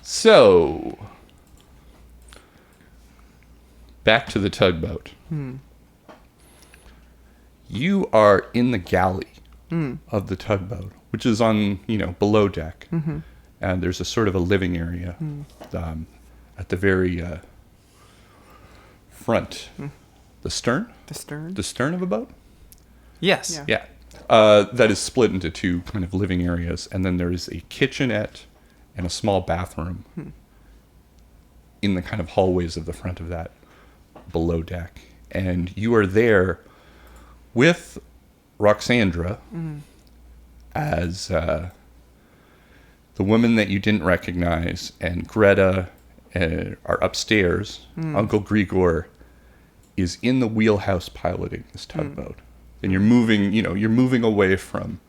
So, back to the tugboat. You are in the galley of the tugboat, which is on, below deck. And there's a sort of a living area at the very front. The stern? The stern? The stern of a boat? Yes. Yeah. That is split into two kind of living areas. And then there is a kitchenette and a small bathroom in the kind of hallways of the front of that below deck. And you are there with Roxandra as the woman that you didn't recognize, and Greta are upstairs. Uncle Grigor is in the wheelhouse piloting this tugboat. And you're moving away from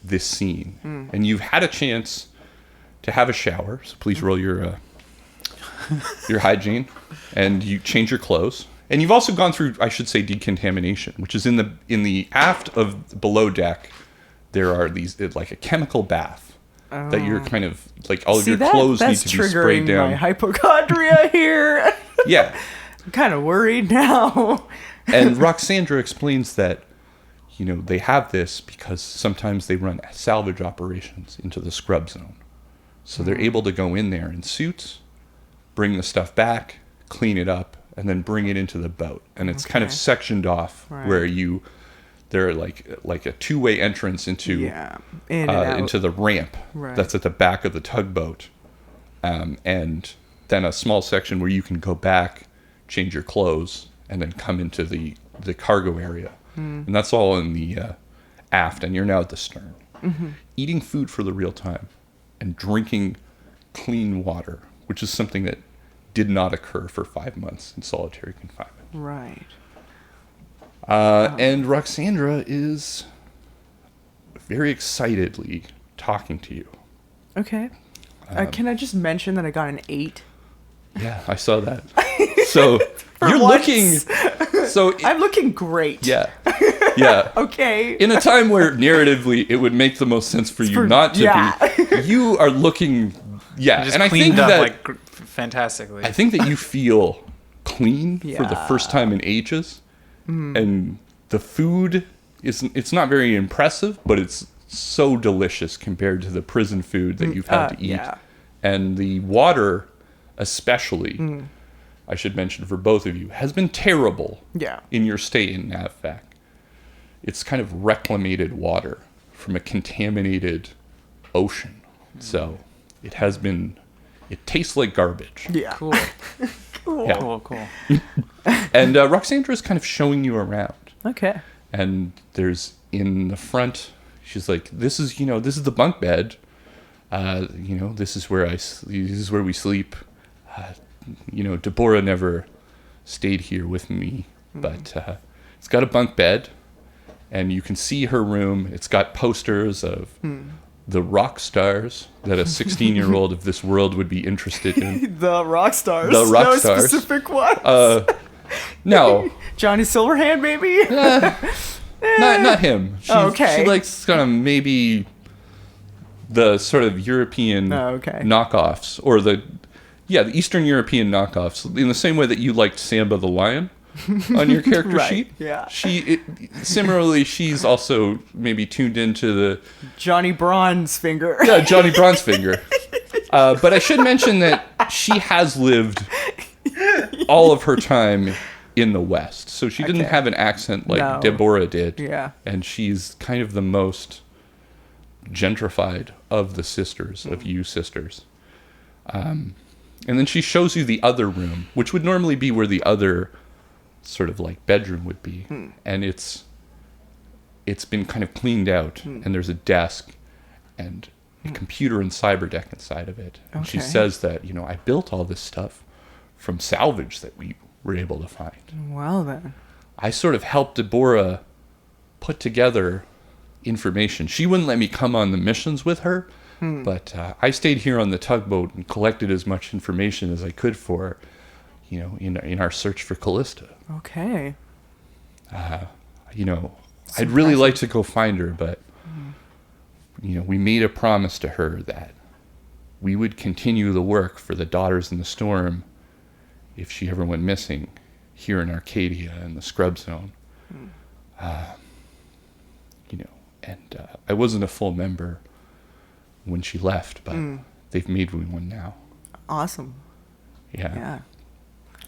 this scene. And you've had a chance to have a shower, so please roll your hygiene, and you change your clothes. And you've also gone through, I should say, decontamination, which is in the aft of below deck. There are these like a chemical bath that you're kind of like all of your clothes need to be sprayed down. That's triggering my hypochondria here. Yeah, I'm kind of worried now. and Roxandra explains that they have this because sometimes they run salvage operations into the scrub zone, so they're able to go in there in suits, bring the stuff back, clean it up, and then bring it into the boat. And it's kind of sectioned off where they're like a two-way entrance into into the ramp that's at the back of the tugboat, and then a small section where you can go back, change your clothes, and then come into the cargo area. And that's all in the aft, and you're now at the stern. Eating food for the real time and drinking clean water, which is something that did not occur for 5 months in solitary confinement. Right. And Roxandra is very excitedly talking to you. Okay. Can I just mention that I got an 8? Yeah, I saw that. So you're once. looking. So I'm looking great. Yeah. Yeah. Okay. In a time where narratively it would make the most sense for you not to be, you are looking. Yeah, Just and I think cleaned up that fantastically. I think that you feel clean for the first time in ages, and the food it's not very impressive, but it's so delicious compared to the prison food that you've had to eat, and the water, especially. I should mention for both of you, has been terrible in your stay in Navvac. It's kind of reclamated water from a contaminated ocean. So it has been, it tastes like garbage. Yeah. Cool. Cool. Yeah. Cool. And Roxandra is kind of showing you around. Okay. And there's in the front, she's like, this is the bunk bed. This is where we sleep. Deborah never stayed here with me, but it's got a bunk bed, and you can see her room. It's got posters of the rock stars that a 16-year-old of this world would be interested in. The rock stars. The rock no stars. Specific ones. No. Johnny Silverhand, maybe? Not him. Okay. She likes kind of maybe the sort of European knockoffs, or the Eastern European knockoffs, in the same way that you liked Samba the Lion on your character sheet. Yeah. Similarly, she's also maybe tuned into the Johnny Bronzefinger. Yeah, Johnny Bronzefinger. But I should mention that she has lived all of her time in the West, so she didn't have an accent like Deborah did. Yeah. And she's kind of the most gentrified of the sisters, of you sisters. And then she shows you the other room, which would normally be where the other sort of like bedroom would be. And it's been kind of cleaned out, and there's a desk and a computer and cyberdeck inside of it. And she says that, I built all this stuff from salvage that we were able to find. Well then. I sort of helped Deborah put together information. She wouldn't let me come on the missions with her, but I stayed here on the tugboat and collected as much information as I could for, in our search for Callista. Okay. I'd really like to go find her, but we made a promise to her that we would continue the work for the Daughters in the Storm if she ever went missing here in Arcadia in the Scrub Zone. And I wasn't a full member when she left, but they've made me one now. Awesome. Yeah.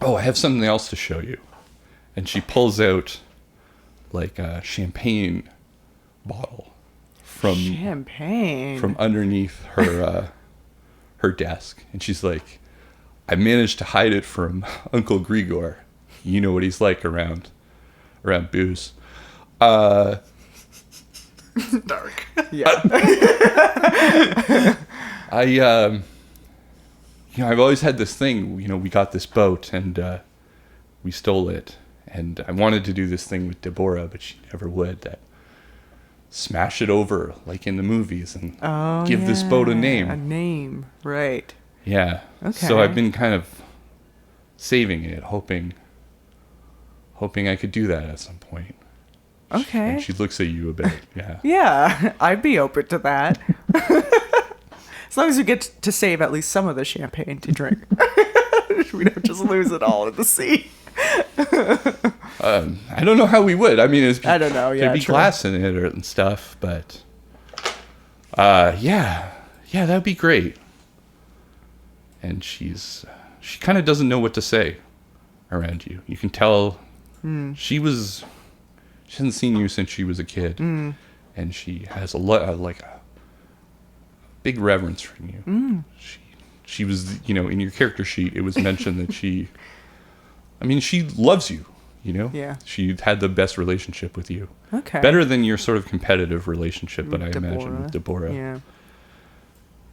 Oh, I have something else to show you. And she pulls out like a champagne bottle from underneath her her desk, and she's like, I managed to hide it from Uncle Grigor. You know what he's like around booze. Dark. Yeah. I've always had this thing, we got this boat and we stole it, and I wanted to do this thing with Deborah, but she never would, that smash it over like in the movies and give this boat a name. A name, right. Yeah. Okay. So I've been kind of saving it, hoping I could do that at some point. Okay. And she looks at you a bit. Yeah. Yeah, I'd be open to that. As long as we get to save at least some of the champagne to drink. We don't just lose it all in the sea. I don't know how we would. I mean, I don't know. Yeah, there'd be glass in it and stuff, but yeah, that'd be great. And she kind of doesn't know what to say around you. You can tell she hasn't seen you since she was a kid, and she has a big reverence for you. She was, in your character sheet, it was mentioned that she loves you. Yeah. She had the best relationship with you. Okay. Better than your sort of competitive relationship, but I imagine with Deborah. Yeah.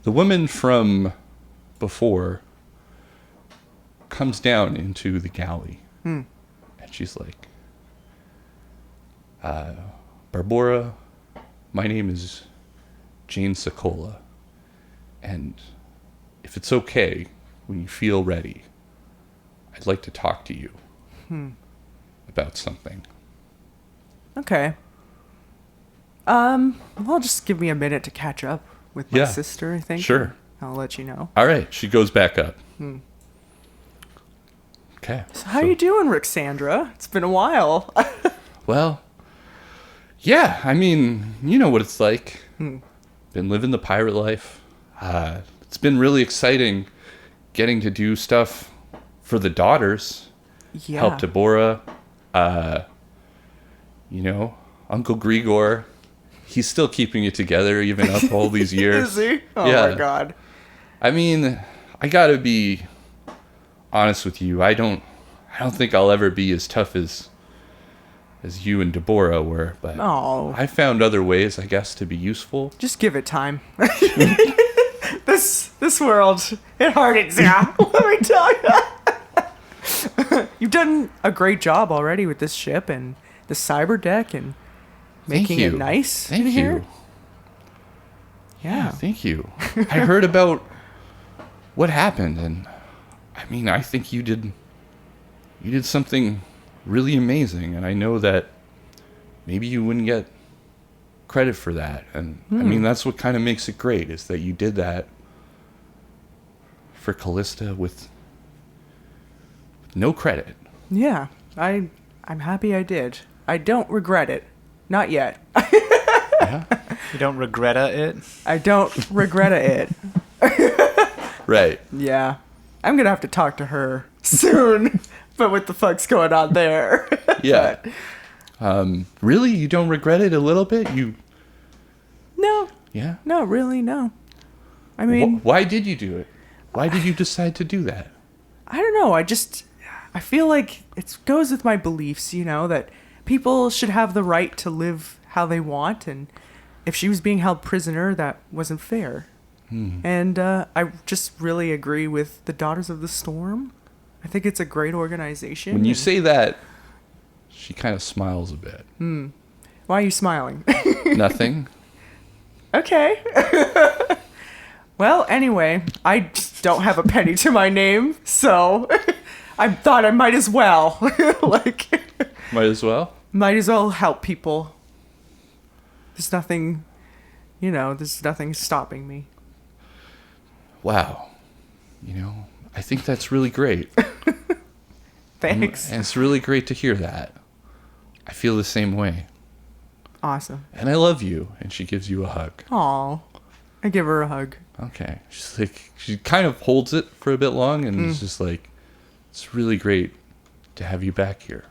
The woman from before comes down into the galley, and she's like, Barbora, my name is Jane Sokola, and if it's okay, when you feel ready, I'd like to talk to you about something. Okay. Well, just give me a minute to catch up with my sister, I think. Sure. I'll let you know. All right. She goes back up. Okay. So how you doing, Rixandra? It's been a while. Well, yeah. I mean, you know what it's like. Been living the pirate life. It's been really exciting getting to do stuff for the daughters. Yeah. Help Deborah. Uncle Grigor. He's still keeping it together even up all these years. Is he? Oh my God. I mean, I gotta be honest with you. I don't think I'll ever be as tough as you and Deborah were, but I found other ways, I guess, to be useful. Just give it time. This world, it hardens you. Let me tell you. You've done a great job already with this ship and the cyber deck and making it nice. Thank you. Here. Yeah. Thank you. I heard about what happened, and I mean, I think you did something really amazing, and I know that maybe you wouldn't get credit for that. And I mean, that's what kind of makes it great, is that you did that for Callista with no credit. Yeah. I'm happy I did. I don't regret it. Not yet. Yeah. You don't regret it? I don't regret it. Right. Yeah. I'm going to have to talk to her soon. But what the fuck's going on there? Yeah. Really? You don't regret it a little bit? No. Yeah? No, really, no. I mean... Why did you do it? Why did you decide to do that? I don't know. I feel like it goes with my beliefs, that people should have the right to live how they want. And if she was being held prisoner, that wasn't fair. And I just really agree with the Daughters of the Storm. I think it's a great organization. When you say that, she kind of smiles a bit. Why are you smiling? Nothing. Okay. Well, anyway, I just don't have a penny to my name, so I thought I might as well. Might as well? Might as well help people. There's nothing, there's nothing stopping me. wow, I think that's really great. Thanks. And it's really great to hear that. I feel the same way. Awesome. And I love you. And she gives you a hug. Aw. I give her a hug. Okay. She's like, she kind of holds it for a bit long and is just like, it's really great to have you back here.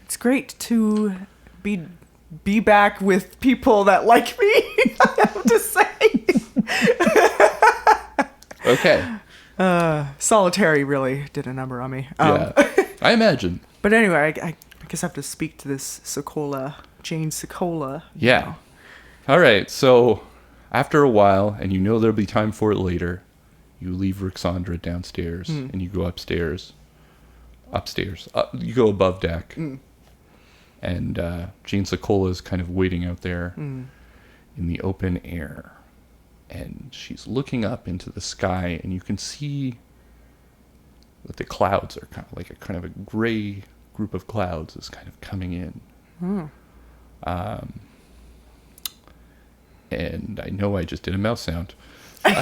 It's great to be back with people that like me, I have to say. Okay. Solitary really did a number on me. Yeah. I imagine. But anyway, I guess I have to speak to this Jane Sokola. Yeah. All right. So after a while, and there'll be time for it later, you leave Rixandra downstairs and you go upstairs. You go above deck. And Jane Sokola is kind of waiting out there in the open air. And she's looking up into the sky, and you can see that the clouds are kind of a gray group of clouds is kind of coming in. And I know I just did a mouse sound. Ruined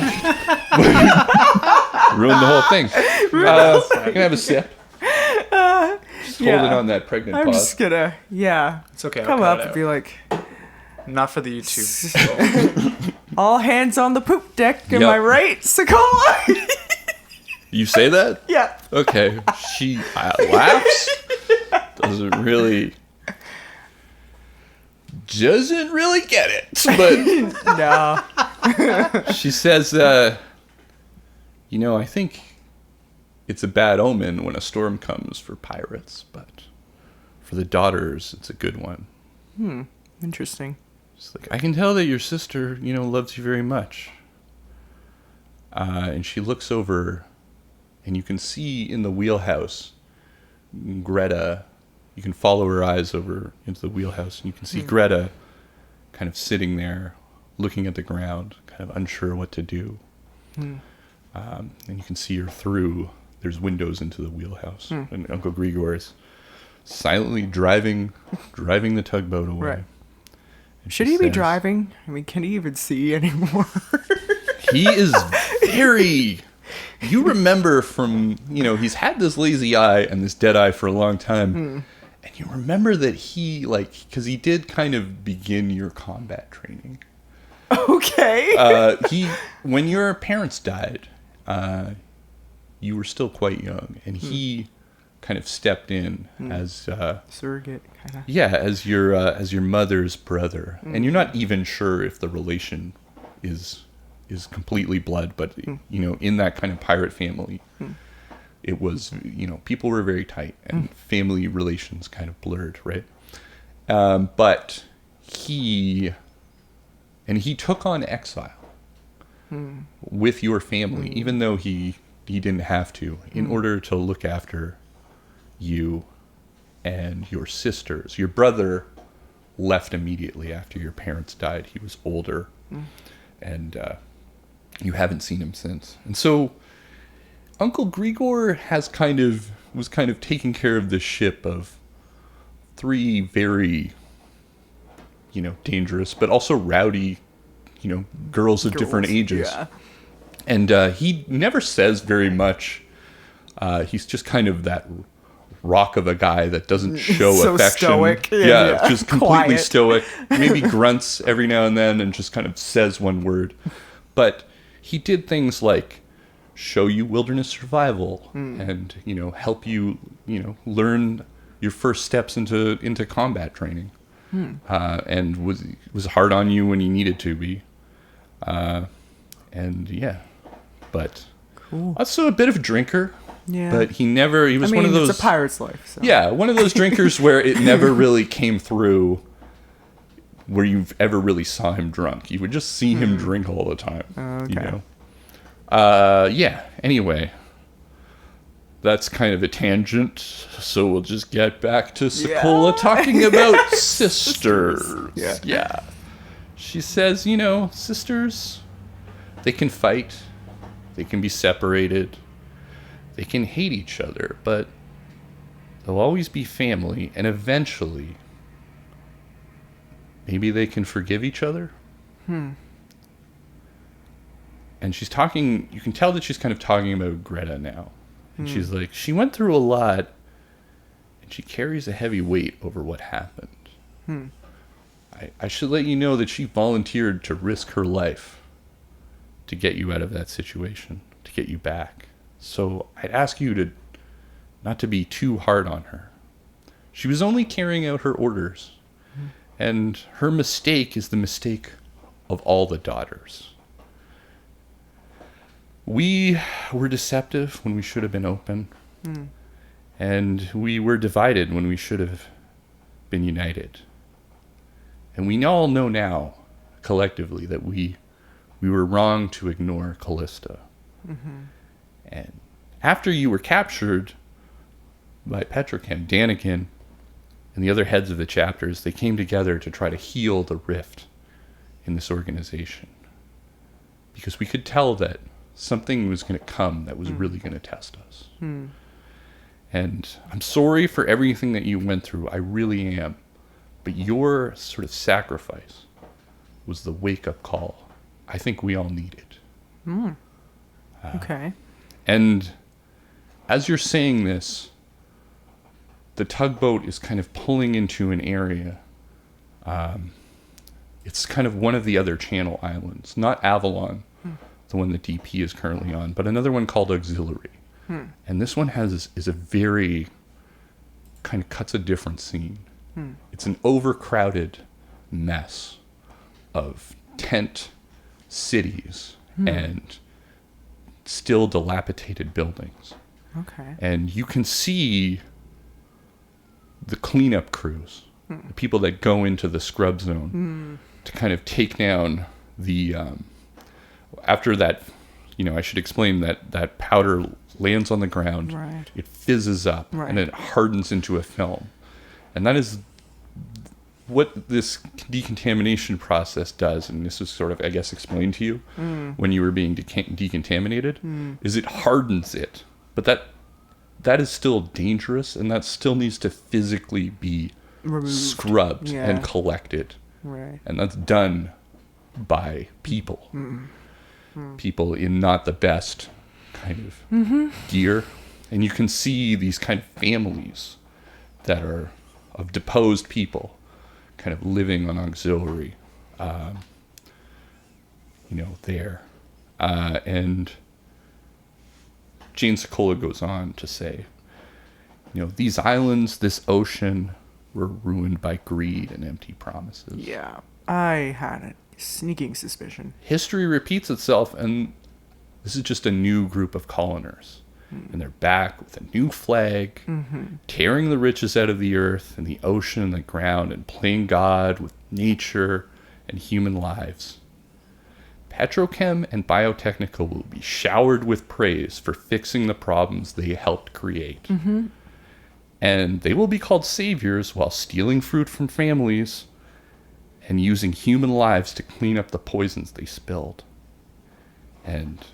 the whole thing. You can have a sip. Just hold it on that pregnant I'm pause. just gonna, It's okay. come up and be like, Not for the YouTube. all hands on the poop deck, am Yep. I right, Sokola? You say that? Yeah. Okay. She laughs. Doesn't really get it. But No. she says, I think it's a bad omen when a storm comes for pirates, but for the daughters, it's a good one. Interesting. She's like, I can tell that your sister, loves you very much. And she looks over, and you can see in the wheelhouse, Greta. You can follow her eyes over into the wheelhouse, and you can see Greta kind of sitting there, looking at the ground, kind of unsure what to do. And you can see her through. There's windows into the wheelhouse, and Uncle Grigor is silently driving the tugboat away. Right. And Should she he be says, driving? I mean, can he even see anymore? He is very... You remember from, he's had this lazy eye and this dead eye for a long time. And you remember that he, because he did kind of begin your combat training. Okay. When your parents died, you were still quite young. And he kind of stepped in as... Surrogate, kind of. Yeah, as your mother's brother. And you're not even sure if the relation is completely blood, but in that kind of pirate family, it was, people were very tight and family relations kind of blurred, right? But he took on exile with your family, even though he didn't have to, in order to look after you and your sisters. Your brother left immediately after your parents died. He was older, and you haven't seen him since. And so Uncle Grigor was kind of taking care of this ship of three very, dangerous, but also rowdy, girls of different ages. Yeah. And he never says very much. He's just kind of that rock of a guy that doesn't show So affection. stoic. Yeah, just completely Quiet. stoic. Maybe grunts every now and then and just kind of says one word. But he did things like show you wilderness survival and, help you, learn your first steps into combat training. And was hard on you when he needed to be. But Cool. also a bit of a drinker. Yeah. But he was one of those... it's a pirate's life. So. Yeah, one of those drinkers where it never really came through where you ever really saw him drunk. You would just see him drink all the time. Okay. Anyway, that's kind of a tangent, so we'll just get back to Sokola talking about sisters. Yeah. She says, sisters, they can fight, they can be separated, they can hate each other, but they'll always be family, and eventually, maybe they can forgive each other? And she's talking, you can tell that she's kind of talking about Greta now. And she's like, she went through a lot, and she carries a heavy weight over what happened. I should let you know that she volunteered to risk her life to get you out of that situation, to get you back. So I'd ask you to not to be too hard on her. She was only carrying out her orders. And her mistake is the mistake of all the daughters. We were deceptive when we should have been open. And we were divided when we should have been united. And we all know now, collectively, that we were wrong to ignore Callista. And after you were captured by PetroChem, Danikin, and the other heads of the chapters, they came together to try to heal the rift in this organization. Because we could tell that something was going to come that was really going to test us. And I'm sorry for everything that you went through. I really am. But your sort of sacrifice was the wake-up call I think we all needed. Okay. And as you're saying this, the tugboat is kind of pulling into an area. It's kind of one of the other Channel Islands, not Avalon, the one that DP is currently on, but another one called Auxiliary. And this one is a very, kind of cuts a different scene. It's an overcrowded mess of tent cities and still dilapidated buildings. Okay. And you can see the cleanup crews, the people that go into the scrub zone to kind of take down the, after that, I should explain that powder lands on the ground, Right. it fizzes up, Right. and it hardens into a film. And that is what this decontamination process does, and this is sort of, I guess, explained to you when you were being decontaminated, is it hardens it. But that is still dangerous, and that still needs to physically be Removed. scrubbed Yeah. and collected. Right. And that's done by people. People in not the best kind of gear. And you can see these kind of families that are of deposed people kind of living on Auxiliary, there. And Jane Sokola goes on to say, these islands, this ocean, were ruined by greed and empty promises. Yeah. I had a sneaking suspicion. History repeats itself, and this is just a new group of coloners. And they're back with a new flag, tearing the riches out of the earth and the ocean and the ground and playing God with nature and human lives. PetroChem and Biotechnica will be showered with praise for fixing the problems they helped create. And they will be called saviors while stealing fruit from families and using human lives to clean up the poisons they spilled. And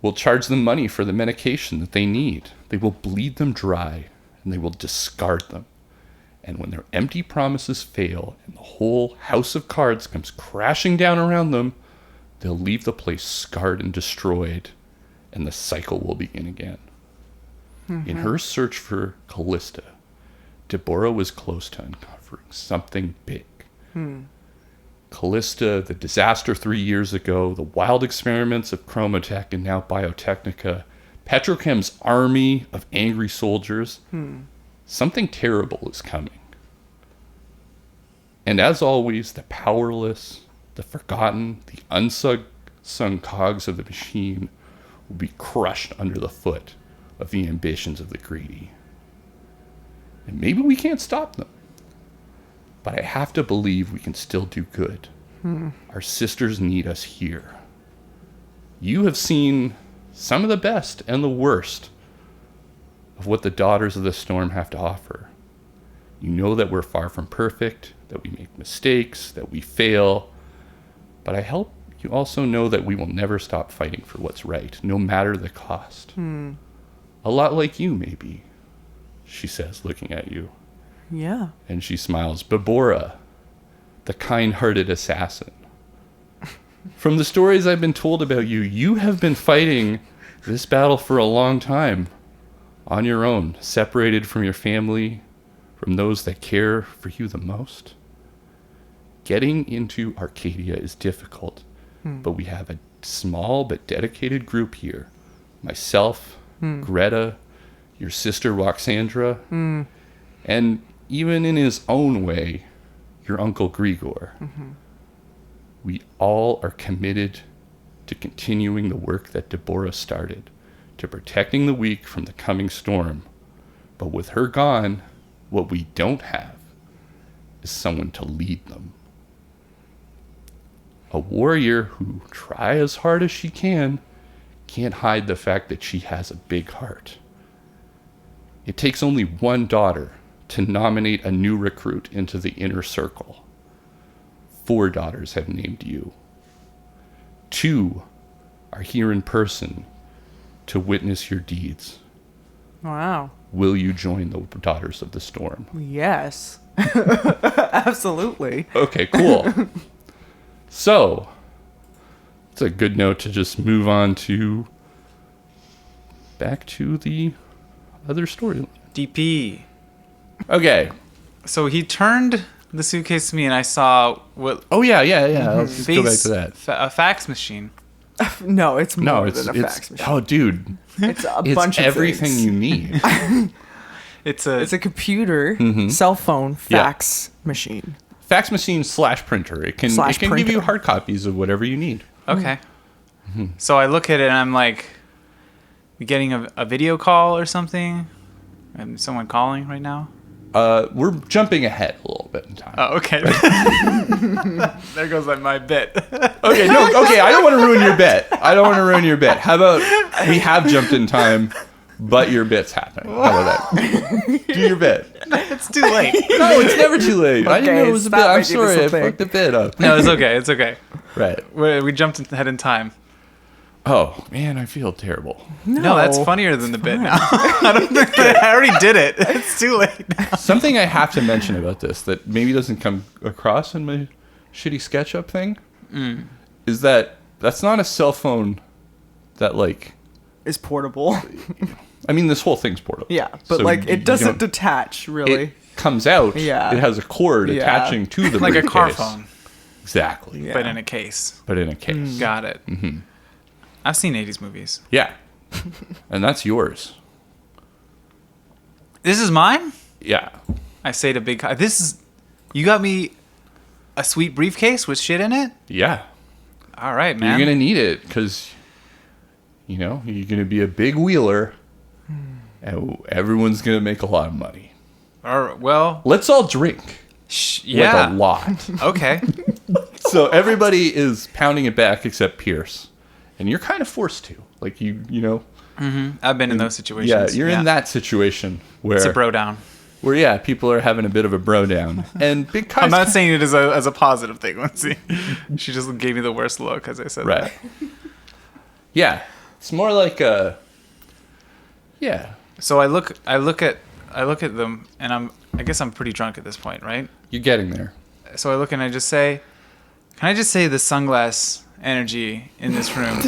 we'll charge them money for the medication that they need. They will bleed them dry, and they will discard them. And when their empty promises fail and the whole house of cards comes crashing down around them, they'll leave the place scarred and destroyed, and the cycle will begin again. In her search for Callista, Deborah was close to uncovering something big. Callista, the disaster 3 years ago, the wild experiments of Chromotech and now Biotechnica, PetroChem's army of angry soldiers, something terrible is coming. And as always, the powerless, the forgotten, the unsung cogs of the machine will be crushed under the foot of the ambitions of the greedy. And maybe we can't stop them. But I have to believe we can still do good. Our sisters need us here. You have seen some of the best and the worst of what the Daughters of the Storm have to offer. You know that we're far from perfect, that we make mistakes, that we fail. But I hope you also know that we will never stop fighting for what's right, no matter the cost. A lot like you, maybe, she says, looking at you. Yeah. And she smiles. Babora, the kind-hearted assassin. From the stories I've been told about you, you have been fighting this battle for a long time on your own, separated from your family, from those that care for you the most. Getting into Arcadia is difficult, but we have a small but dedicated group here. Myself, Greta, your sister Roxandra, and even in his own way, your uncle Grigor. We all are committed to continuing the work that Deborah started, to protecting the weak from the coming storm. But with her gone, what we don't have is someone to lead them. A warrior who, try as hard as she can't hide the fact that she has a big heart. It takes only one daughter to nominate a new recruit into the inner circle. 4 daughters have named you. 2 are here in person to witness your deeds. Wow. Will you join the Daughters of the Storm? Yes. Absolutely. Okay, cool. So, it's a good note to just move on to back to the other story. DP. Okay. So he turned the suitcase to me, and I saw what Oh yeah. Let's just go back to that. a fax machine. No, it's more No, it's than a fax machine. oh, dude, It's a it's bunch of everything things. you need. It's It's a computer, cell phone, fax machine. Fax machine / printer. It can Slash give you printer. hard copies of whatever you need. okay. So I look at it, and I'm like, "You getting a video call or something? And someone calling right now?" We're jumping ahead a little bit in time. Oh, okay. There goes my bit. Okay, I don't want to ruin your bet. How about we have jumped in time, but your bit's happening? How about that? Do your bit. It's too late. No, it's never too late. I didn't know it was a bit. stop I'm making sorry, I this a thing. fucked the bit up. No, it's okay. It's okay. Right. We jumped ahead in time. Oh, man, I feel terrible. No, that's funnier than the bit now. I already did it. It's too late. Something I have to mention about this that maybe doesn't come across in my shitty SketchUp thing is that that's not a cell phone that, like... Is portable. I mean, this whole thing's portable. Yeah, but So like you it doesn't don't- detach really. It comes out. Yeah. It has a cord Yeah. attaching to the Like a car briefcase. phone, Exactly. Yeah. but in a case. But in a case. Got it. I've seen 80s movies. Yeah. And that's yours. This is mine? Yeah. I say to Big Kai, you got me a sweet briefcase with shit in it? Yeah. All right, man. You're going to need it because, you're going to be a big wheeler and everyone's going to make a lot of money. Well, Let's all drink. yeah. Like a lot. Okay. So everybody is pounding it back except Pierce. And you're kind of forced to. Like, you know. I've been in those situations. Yeah, you're in that situation where... It's a bro down. Where, yeah, people are having a bit of a bro down. And Big Kai's... I'm not saying it as a positive thing. Let's see. She just gave me the worst look as I said Right. that. Yeah. It's more like a... Yeah. So I look at them, and I guess I'm pretty drunk at this point, right? You're getting there. So I look and I just say, can I just say the sunglass energy in this room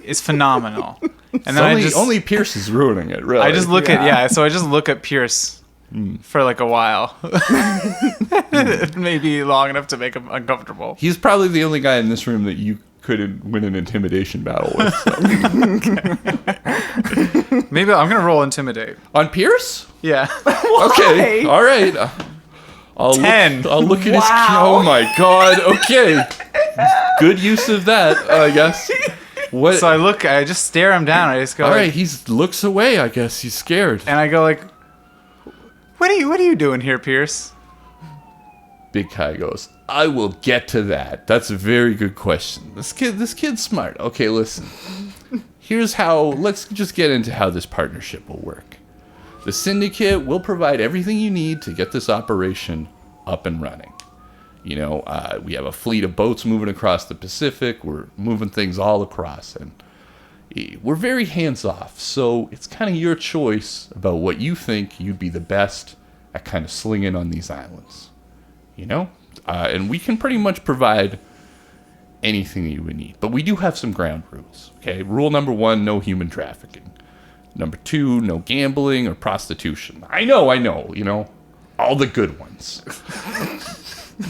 is phenomenal. And then Only Pierce is ruining it, really. I just look so I just look at Pierce for like a while. Maybe long enough to make him uncomfortable. He's probably the only guy in this room that you could win an intimidation battle with. So. Maybe I'm going to roll intimidate. On Pierce? Yeah. Okay. All right. I'll 10. I'll look at his... Wow. Oh, my God. Okay. Good use of that, I guess. What? So I just stare him down. I just go, All like, right, he looks away, I guess. He's scared. and I go like, what are you doing here, Pierce? Big Kai goes, I will get to that. That's a very good question. This kid's smart. Okay, listen. Here's how, let's just get into how this partnership will work. The Syndicate will provide everything you need to get this operation up and running. You know, we have a fleet of boats moving across the Pacific. We're moving things all across, and we're very hands-off. So it's kind of your choice about what you think you'd be the best at kind of slinging on these islands. You know? And we can pretty much provide anything you would need. But we do have some ground rules. Okay, rule number 1: no human trafficking. Number 2: no gambling or prostitution. I know, all the good ones.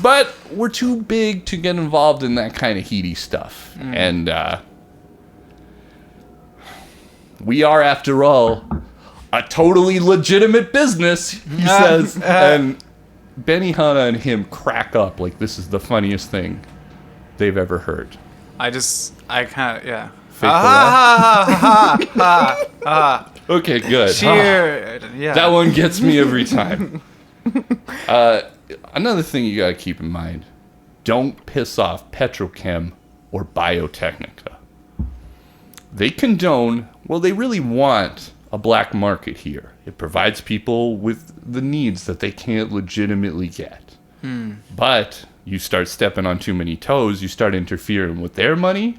But we're too big to get involved in that kind of heady stuff. And we are, after all, a totally legitimate business, he says. And Benihana and him crack up like this is the funniest thing they've ever heard. I kind of, yeah. Fake Okay, good. Cheer. Yeah. That one gets me every time. Another thing you gotta keep in mind: don't piss off PetroChem or Biotechnica. They condone, well, they really want a black market here. It provides people with the needs that they can't legitimately get. But you start stepping on too many toes, you start interfering with their money,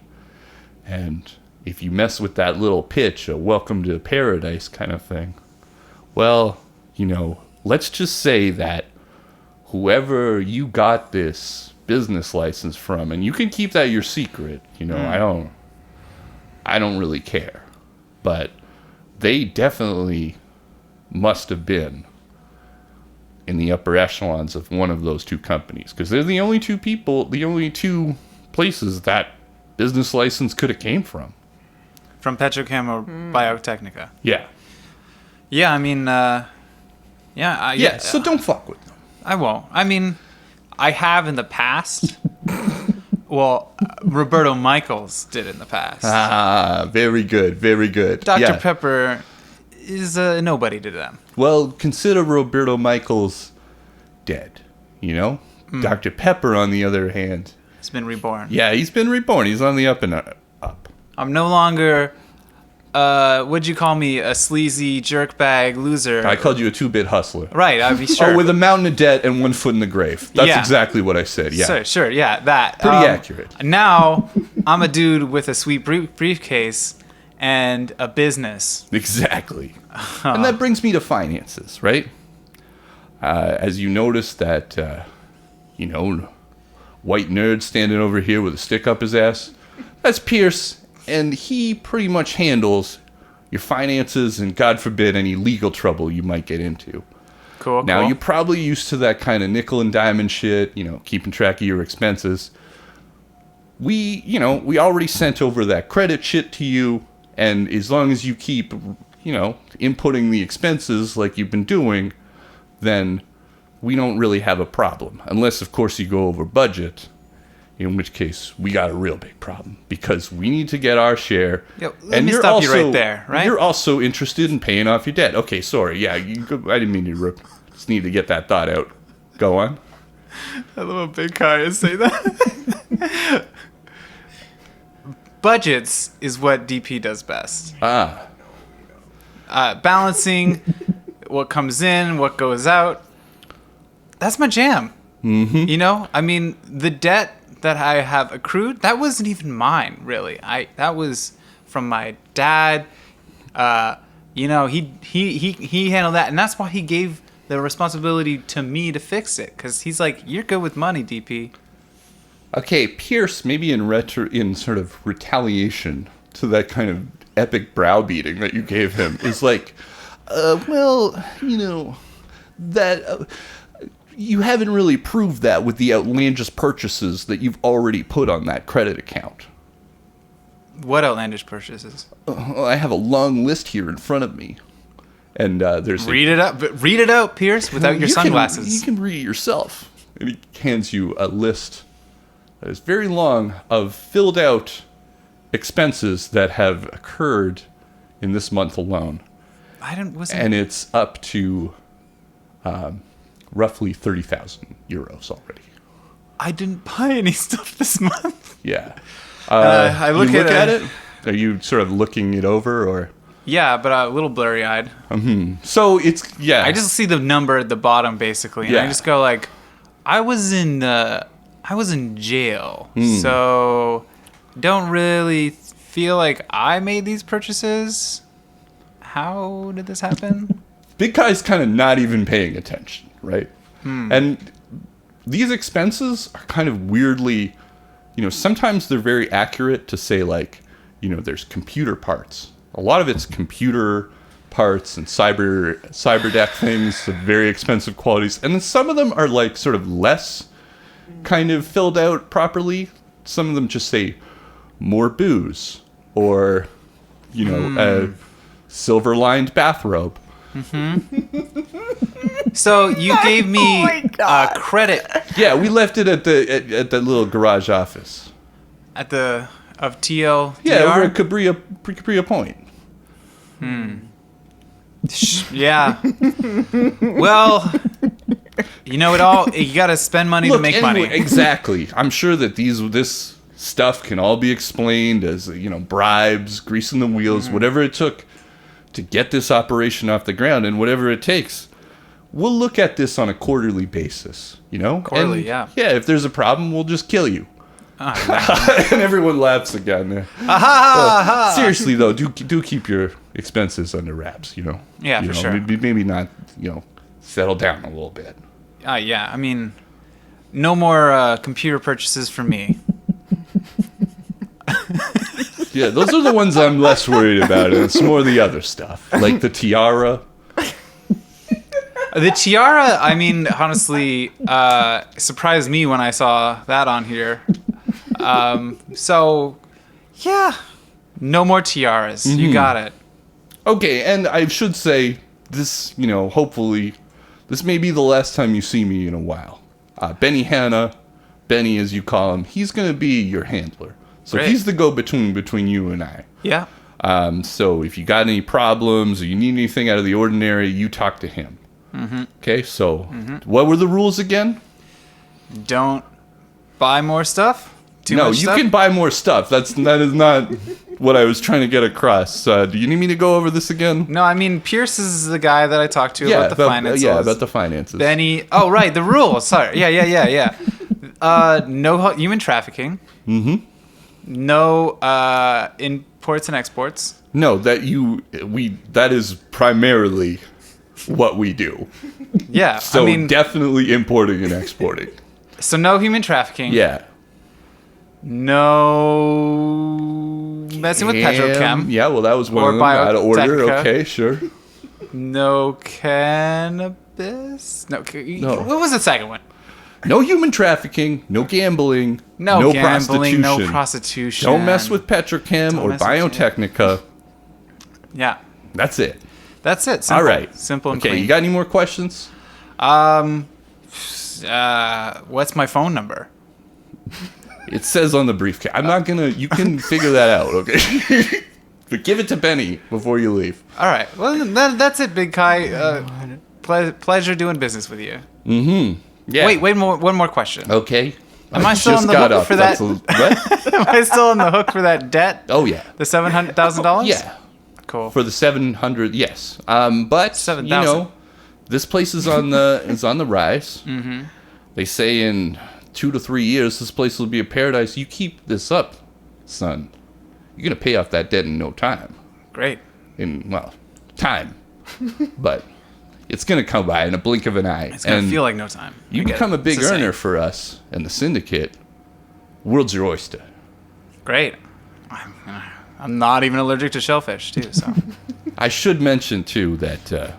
and if you mess with that little pitch, a welcome to paradise kind of thing, well, let's just say that whoever you got this business license from, and you can keep that your secret, I don't really care, but they definitely must have been in the upper echelons of one of those two companies, because they're the only two places that business license could have came from. From PetroChem or Biotechnica. Yeah. Yeah, I mean, So don't fuck with them. I won't. I mean, I have in the past. Well, Roberto Michaels did in the past. Ah, very good, very good. Dr. Pepper is nobody to them. Well, consider Roberto Michaels dead, Dr. Pepper, on the other hand, He's been reborn. yeah, he's been reborn. He's on the up and up. I'm no longer, what'd you call me, a sleazy jerkbag loser? I called you a 2-bit hustler. Right, I'd be sure. Oh, with a mountain of debt and 1 foot in the grave. That's exactly what I said, yeah. Sure, yeah, that. Pretty accurate. Now, I'm a dude with a sweet briefcase and a business. Exactly. And that brings me to finances, right? As you notice that, white nerd standing over here with a stick up his ass, that's Pierce, and he pretty much handles your finances and, God forbid, any legal trouble you might get into. Cool. Now, you're probably used to that kind of nickel and diamond shit, keeping track of your expenses. We already sent over that credit shit to you, and as long as you keep, inputting the expenses like you've been doing, then we don't really have a problem. Unless, of course, you go over budget, in which case we got a real big problem, because we need to get our share. Let me stop you right there, right? You're also interested in paying off your debt. Okay, sorry. Yeah, I didn't mean to rip. Just need to get that thought out. Go on. I love a big guy say that. Budgets is what DP does best. Balancing what comes in, what goes out. That's my jam. Mm-hmm. I mean, the debt that I have accrued, that wasn't even mine, really. That was from my dad. He handled that, and that's why he gave the responsibility to me to fix it, because he's like, you're good with money, DP. Okay, Pierce, maybe in sort of retaliation to that kind of epic browbeating that you gave him, is like, that you haven't really proved that with the outlandish purchases that you've already put on that credit account. What outlandish purchases? I have a long list here in front of me, and there's read it out, Pierce, without your sunglasses. You can read it yourself. And he hands you a list that is very long of filled out expenses that have occurred in this month alone. And it's up to roughly 30,000 euros already. I didn't buy any stuff this month. Yeah. I look at it. Are you sort of looking it over, or? Yeah, but a little blurry-eyed. Mm-hmm. So it's I just see the number at the bottom, basically, and I just go like, I was in jail, so don't really feel like I made these purchases. How did this happen? Big guy's kind of not even paying attention, right? And these expenses are kind of weirdly sometimes they're very accurate to say, like, there's computer parts. A lot of it's computer parts and cyberdeck things of very expensive qualities. And then some of them are, like, sort of less kind of filled out properly. Some of them just say more booze or, a silver-lined bathrobe. So you gave me credit. Yeah, we left it at the little garage office. Of TL. Yeah, over at Cabria Point. Yeah. Well, it all. You got to spend money to make money. Exactly. I'm sure that this stuff can all be explained as bribes, greasing the wheels, whatever it took to get this operation off the ground, and whatever it takes. We'll look at this on a quarterly basis. Quarterly, and, yeah. Yeah, if there's a problem, we'll just kill you. And everyone laughs again. Seriously though, do keep your expenses under wraps. Yeah, for sure. Maybe not. Settle down a little bit. Yeah. I mean, no more computer purchases for me. Yeah, those are the ones I'm less worried about. And it's more the other stuff, like the tiara. The tiara, I mean, honestly, surprised me when I saw that on here. So, yeah, no more tiaras. You got it. Okay, and I should say this, hopefully, this may be the last time you see me in a while. Benny as you call him, he's going to be your handler. So Great. he's the go-between between you and I. Yeah. So if you got any problems or you need anything out of the ordinary, you talk to him. Okay, so what were the rules again? Don't buy more stuff. You can buy more stuff. That is not what I was trying to get across. Do you need me to go over this again? No, I mean, Pierce is the guy that I talked to about the finances. Yeah, about the finances. Benny. Oh, right, the rules. Sorry. Yeah. No human trafficking. No imports and exports. No, that is primarily what we do. Yeah, So definitely importing and exporting. So no human trafficking. Yeah. No messing with PetroChem. Yeah, well, that was one Or of them. Out of order. Biotechnica. Okay, sure. No cannabis. No. What was the second one? No human trafficking. No gambling. No gambling. Prostitution. No prostitution. Don't mess with PetroChem or Biotechnica. Yeah. That's it. That's it. Simple. All right. Simple and okay, clean. you got any more questions? What's my phone number? It says on the briefcase. I'm not gonna. You can figure that out, okay? But give it to Benny before you leave. All right. Well, that's it, Big Kai. Pleasure doing business with you. Yeah. Wait. One more question. Okay. Am I still on the hook for that? What? Am I still on the hook for that debt? Oh yeah. The $700,000. Yeah. Cool. For the 700, yes. But 7,000. This place is on the rise. They say in 2 to 3 years, this place will be a paradise. You keep this up, son. You're gonna pay off that debt in no time. Great. Time. But it's gonna come by in a blink of an eye. It's gonna feel like no time. You become a big earner for us and the syndicate. World's your oyster. Great. I'm not even allergic to shellfish, too. So I should mention too that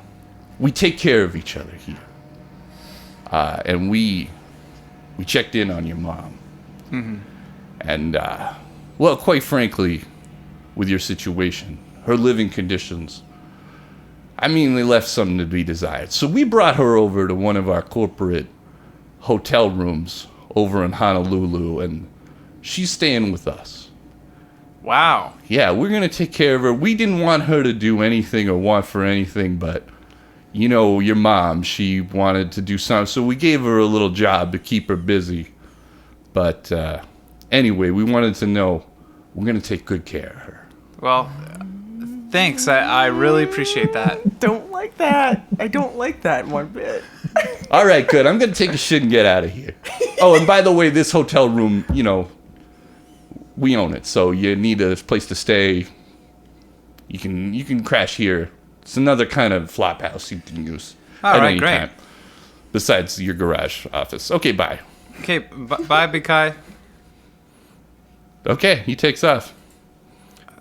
we take care of each other here, and we checked in on your mom, and quite frankly, with your situation, her living conditions, I mean, they left something to be desired. So we brought her over to one of our corporate hotel rooms over in Honolulu, and she's staying with us. wow. Yeah, we're going to take care of her. We didn't want her to do anything or want for anything, but, your mom, she wanted to do something. So we gave her a little job to keep her busy. But anyway, we wanted to know we're going to take good care of her. Well, thanks. I really appreciate that. Don't like that. I don't like that one bit. All right, good. I'm going to take a shit and get out of here. Oh, and by the way, this hotel room, we own it, so you need a place to stay. You can crash here. It's another kind of flop house you can use All at right, any great. time. Besides your garage office. Okay, bye. Okay, bye, Big Kai. Okay, he takes off.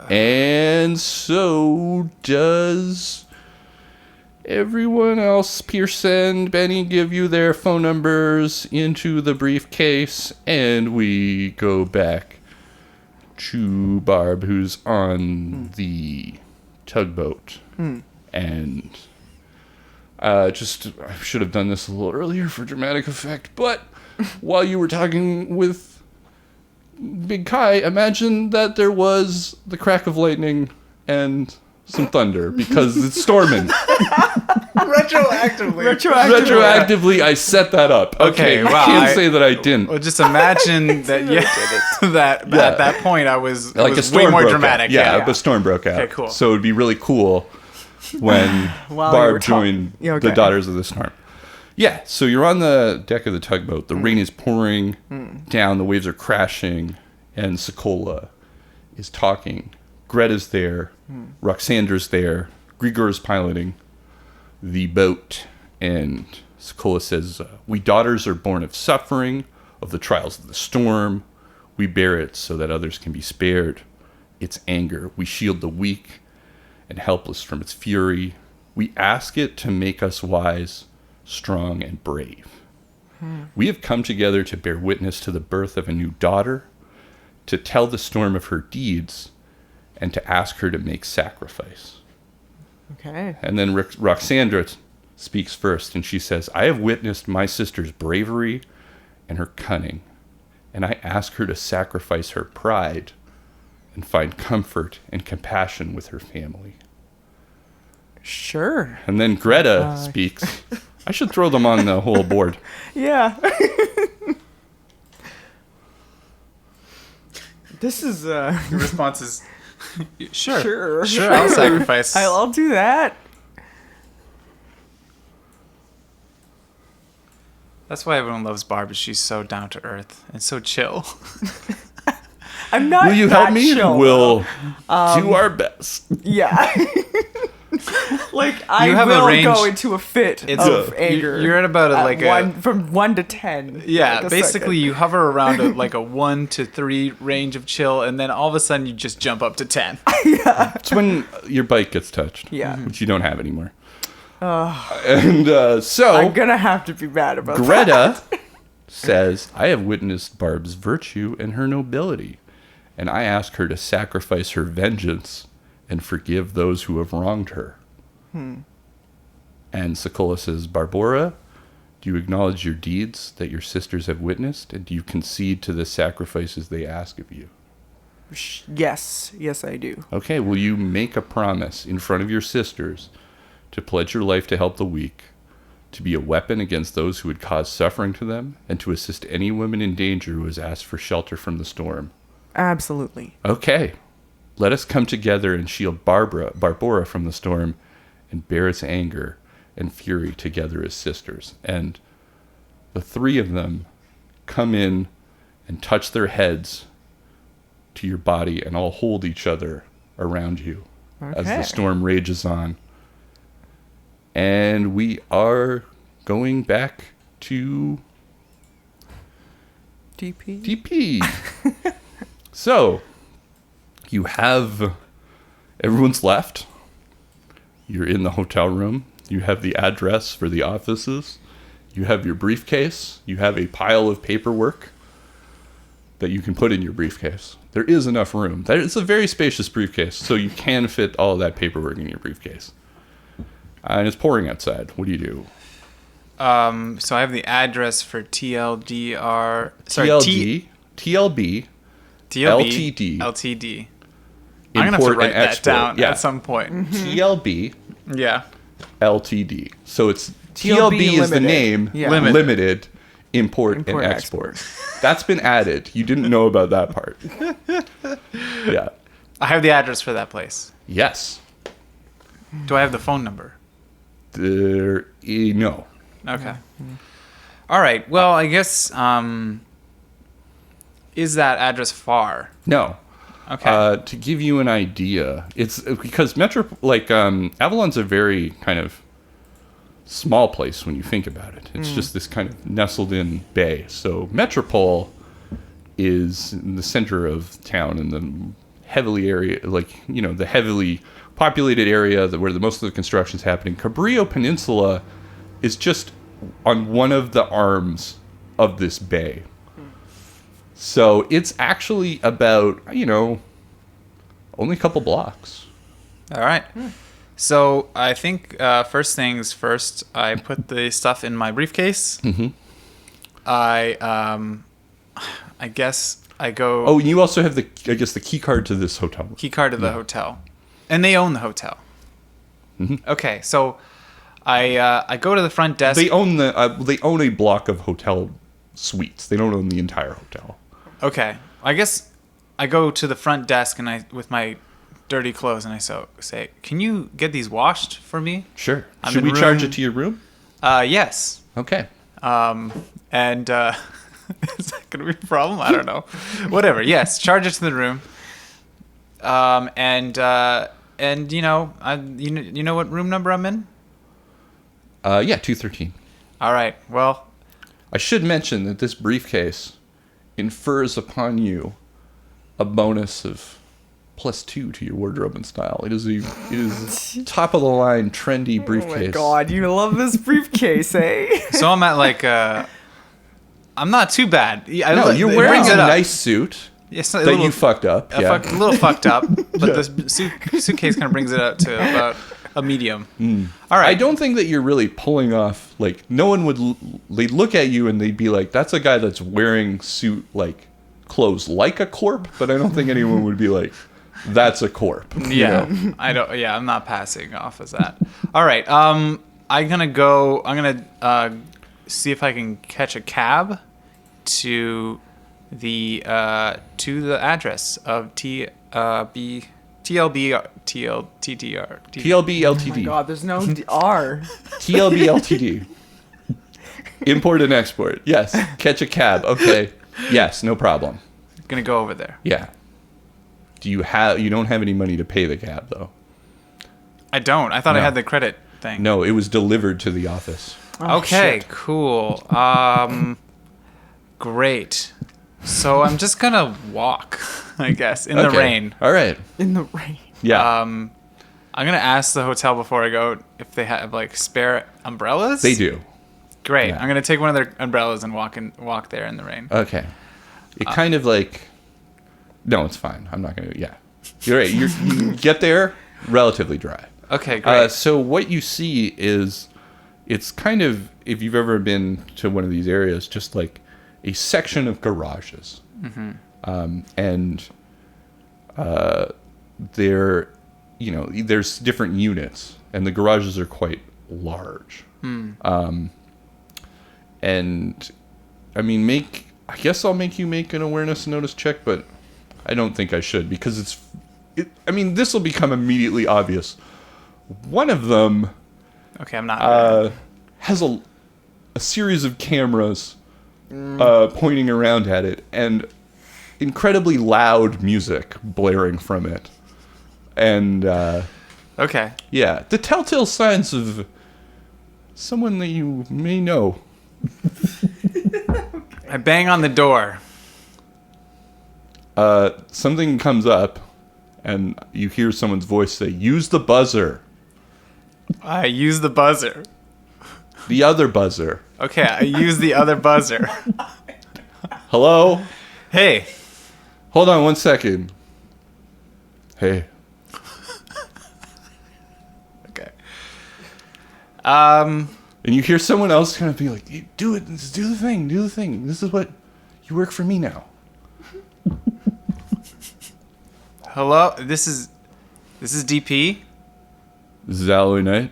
And so does everyone else. Pearson, Benny give you their phone numbers into the briefcase, and we go back to Barb, who's on the tugboat. And I should have done this a little earlier for dramatic effect, but while you were talking with Big Kai, imagine that there was the crack of lightning and some thunder because it's storming. Retroactively, I set that up. Okay, wow. I can't say that I didn't. Well, just imagine that. At that point, I was Like it a was storm way more broke dramatic. out. Yeah, a storm broke out. Okay, cool. So it'd be really cool when While you were Barb joined the Daughters of the Storm. Yeah, so you're on the deck of the tugboat. The rain is pouring down. The waves are crashing. And Sokola is talking. Greta's there. Roxandra's there. Grigor's piloting the boat. And Sokola says, we daughters are born of suffering, of the trials of the storm. We bear it so that others can be spared. Its anger. We shield the weak and helpless from its fury. We ask it to make us wise, strong, and brave. We have come together to bear witness to the birth of a new daughter, to tell the storm of her deeds, and to ask her to make sacrifice. Okay. And then Roxandra speaks first, and she says, I have witnessed my sister's bravery and her cunning, and I ask her to sacrifice her pride and find comfort and compassion with her family. Sure. And then Greta speaks. I should throw them on the whole board. Yeah. This is Your response is sure. Sure. I'll sacrifice. I'll do that. That's why everyone loves Barb. Is she's so down to earth and so chill. I'm not. Will you help me? Chill, we'll do our best. Yeah. Like I have a will range- go into a fit of anger. You're at about from 1 to 10. Yeah, like a basically second. you hover around a 1 to 3 range of chill, and then all of a sudden you just jump up to 10. It's when your bike gets touched. Yeah. Which you don't have anymore. And so I'm gonna have to be mad about Greta says, I have witnessed Barb's virtue and her nobility, and I ask her to sacrifice her vengeance and forgive those who have wronged her. And Sokola says, Barbora, do you acknowledge your deeds that your sisters have witnessed, and do you concede to the sacrifices they ask of you? Yes, I do. Okay, will you make a promise in front of your sisters to pledge your life to help the weak, to be a weapon against those who would cause suffering to them, and to assist any woman in danger who has asked for shelter from the storm? Absolutely. Okay, let us come together and shield Barbora from the storm and bear its anger and fury together as sisters. And the three of them come in and touch their heads to your body and all hold each other around you as the storm rages on. And we are going back to DP. So, you have everyone's left. You're in the hotel room. You have the address for the offices. You have your briefcase. You have a pile of paperwork that you can put in your briefcase. There is enough room. It's a very spacious briefcase, so you can fit all of that paperwork in your briefcase. And it's pouring outside. What do you do? So I have the address for TLDR. Sorry, TLB. LTD. I'm gonna have to write that down at some point. TLB. Yeah. LTD. So it's TLB is the name. Yeah. Limited. Import and export. That's been added. You didn't know about that part. Yeah. I have the address for that place. Yes. Do I have the phone number? No. Okay. All right. Well, I guess is that address far? No. Okay. To give you an idea, it's because Avalon's a very kind of small place when you think about it. It's just this kind of nestled in bay. So Metropole is in the center of town in the heavily area, the heavily populated area where most of the construction is happening. Cabrillo Peninsula is just on one of the arms of this bay. So it's actually about, only a couple blocks. All right. So I think first things first, I put the stuff in my briefcase. Mm-hmm. I guess I go. Oh, and you also have the key card to this hotel. Key card to the hotel, and they own the hotel. Mm-hmm. Okay, so I go to the front desk. They own they own a block of hotel suites. They don't own the entire hotel. Okay, I guess I go to the front desk and with my dirty clothes and I say, "Can you get these washed for me?" Sure. Should we charge it to your room? Yes. Okay. And is that gonna be a problem? I don't know. Whatever. Yes, charge it to the room. And you know what room number I'm in? Yeah, 213. All right. Well, I should mention that this briefcase infers upon you a bonus of +2 to your wardrobe and style. It is top of the line trendy briefcase. Oh my god, you love this briefcase, eh? so I'm at I'm not too bad. No, you're wearing a nice suit that you fucked up. A little fucked up, but the suitcase kind of brings it up to about a medium. All right. I don't think that you're really pulling off, no one would, they'd look at you and they'd be like, that's a guy that's wearing clothes like a corp, but I don't think anyone would be like, that's a corp. Yeah. I'm not passing off as that. All right. I'm gonna see if I can catch a cab to the address of TLB Ltd. Oh my god, there's no R. TLB Ltd. Import and export. Yes. Catch a cab. Okay. Yes, no problem. Gonna go over there. Yeah. You don't have any money to pay the cab though? I don't. I thought No. I had the credit thing. No, it was delivered to the office. Oh, Okay, shit. cool. Great. So I'm just gonna walk, I guess, in the Okay. rain. All right. In the rain. Yeah. I'm gonna ask the hotel before I go if they have spare umbrellas. They do. Great. Yeah. I'm gonna take one of their umbrellas and walk there in the rain. Okay. It kind of no, it's fine. I'm not going to, yeah. You're right. You get there relatively dry. Okay, great. So what you see is, it's kind of, if you've ever been to one of these areas, just a section of garages. Mm-hmm. There's different units, and the garages are quite large. And, I guess I'll make you make an awareness notice check, but I don't think I should, because this will become immediately obvious. One of them Okay, I'm not. has a series of cameras pointing around at it, and incredibly loud music blaring from it. And Okay. yeah, the telltale signs of someone that you may know. I bang on the door. Something comes up, and you hear someone's voice say, "Use the buzzer." I use the buzzer. The other buzzer. Okay, I use the other buzzer. Hello? Hey. Hold on 1 second. Hey. Okay. And you hear someone else kind of be like, "Hey, do it. Do the thing. Do the thing. This is what... You work for me now." Hello. This is DP. This is Alloy Knight.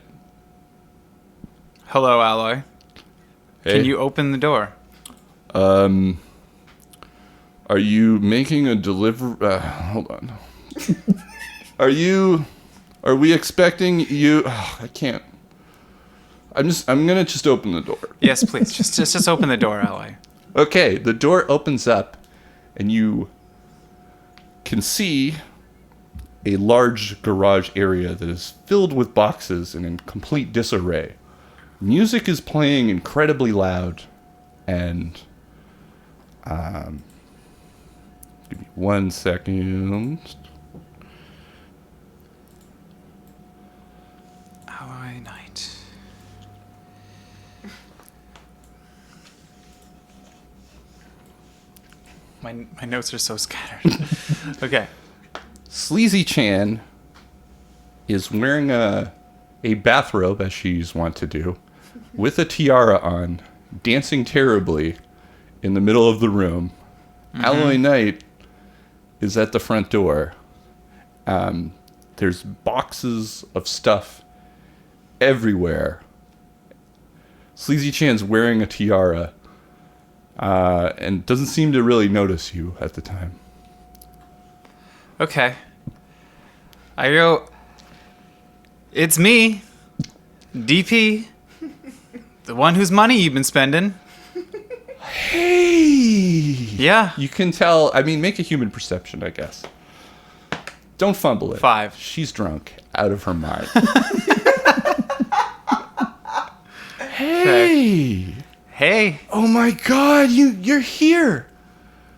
Hello, Alloy. Hey. Can you open the door? Are you making a delivery? Hold on. Are we expecting you? Oh, I can't. I'm gonna just open the door. Yes, please. Just open the door, Alloy. Okay, the door opens up, and you can see a large garage area that is filled with boxes and in complete disarray. Music is playing incredibly loud, and Give me 1 second. Alloy Knight. My notes are so scattered. Okay. Sleazy Chan is wearing a bathrobe, as she's wont to do, with a tiara on, dancing terribly in the middle of the room. Alloy Knight is at the front door. There's boxes of stuff everywhere. Sleazy Chan's wearing a tiara and doesn't seem to really notice you at the time. Okay. I go, it's me, DP, the one whose money you've been spending. Hey! Yeah. You can tell. I mean, make a human perception, I guess. Don't fumble it. 5. She's drunk, out of her mind. Hey! Hey. Oh my God! You're here.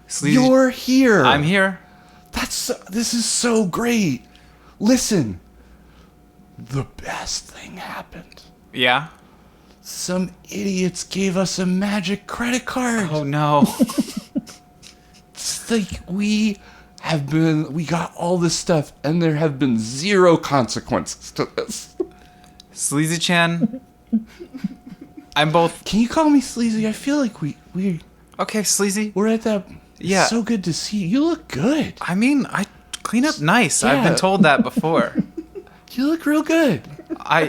Sleazy. You're here. I'm here. This is so great. Listen. The best thing happened. Yeah. Some idiots gave us a magic credit card. Oh no. It's like we got all this stuff and there have been 0 consequences to this. Sleazy Chan. I'm both. Can you call me Sleazy? I feel like we Okay, Sleazy. we're at that. Yeah. It's so good to see you. You look good. I mean, I clean up nice. I've Yeah. been told that before. You look real good.